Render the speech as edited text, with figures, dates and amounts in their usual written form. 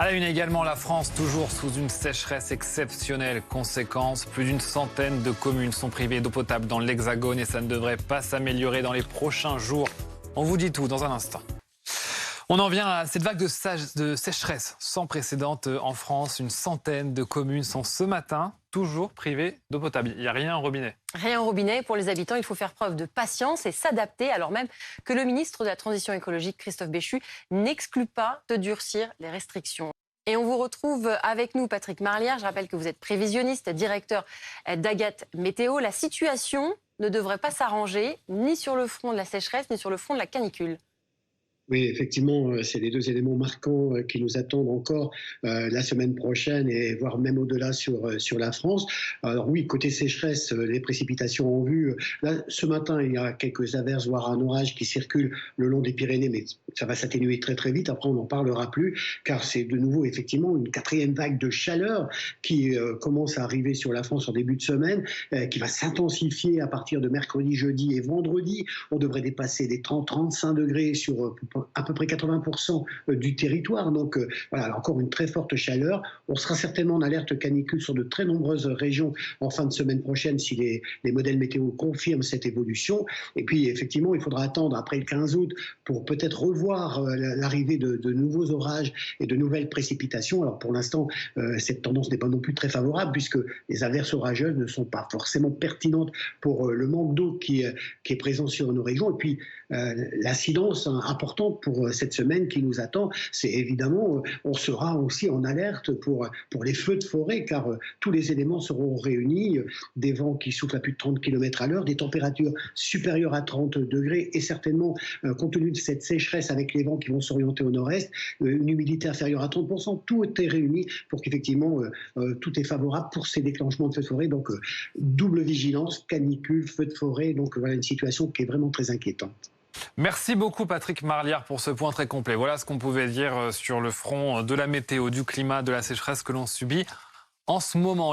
À la une également, la France, toujours sous une sécheresse exceptionnelle. Conséquence, plus d'une centaine de communes sont privées d'eau potable dans l'Hexagone et ça ne devrait pas s'améliorer dans les prochains jours. On vous dit tout dans un instant. On en vient à cette vague de sécheresse sans précédent en France. Une centaine de communes sont ce matin toujours privées d'eau potable. Il n'y a rien au robinet. Rien au robinet. Pour les habitants, il faut faire preuve de patience et s'adapter, alors même que le ministre de la Transition écologique, Christophe Béchu, n'exclut pas de durcir les restrictions. Et on vous retrouve avec nous, Patrick Marlière. Je rappelle que vous êtes prévisionniste, directeur d'Agathe Météo. La situation ne devrait pas s'arranger ni sur le front de la sécheresse, ni sur le front de la canicule. Oui, effectivement, c'est les deux éléments marquants qui nous attendent encore la semaine prochaine et voire même au-delà sur la France. Alors oui, côté sécheresse, les précipitations en vue. Là, ce matin, il y a quelques averses, voire un orage qui circule le long des Pyrénées, mais ça va s'atténuer très très vite. Après, on n'en parlera plus, car c'est de nouveau effectivement une quatrième vague de chaleur qui commence à arriver sur la France en début de semaine, qui va s'intensifier à partir de mercredi, jeudi et vendredi. On devrait dépasser les 30-35 degrés sur à peu près 80% du territoire. Donc voilà, encore une très forte chaleur. On sera certainement en alerte canicule sur de très nombreuses régions en fin de semaine prochaine si les modèles météo confirment cette évolution. Et puis effectivement, il faudra attendre après le 15 août pour peut-être revoir l'arrivée de nouveaux orages et de nouvelles précipitations. Alors pour l'instant, cette tendance n'est pas non plus très favorable puisque les averses orageuses ne sont pas forcément pertinentes pour le manque d'eau qui est présent sur nos régions. Et puis l'incidence importante pour cette semaine qui nous attend, c'est évidemment, on sera aussi en alerte pour les feux de forêt, car tous les éléments seront réunis, des vents qui soufflent à plus de 30 km à l'heure, des températures supérieures à 30 degrés, et certainement, compte tenu de cette sécheresse avec les vents qui vont s'orienter au nord-est, une humidité inférieure à 30%, tout est réuni pour qu'effectivement, tout est favorable pour ces déclenchements de feux de forêt. Donc, double vigilance, canicule, feux de forêt, donc voilà une situation qui est vraiment très inquiétante. Merci beaucoup Patrick Marlière pour ce point très complet. Voilà ce qu'on pouvait dire sur le front de la météo, du climat, de la sécheresse que l'on subit en ce moment.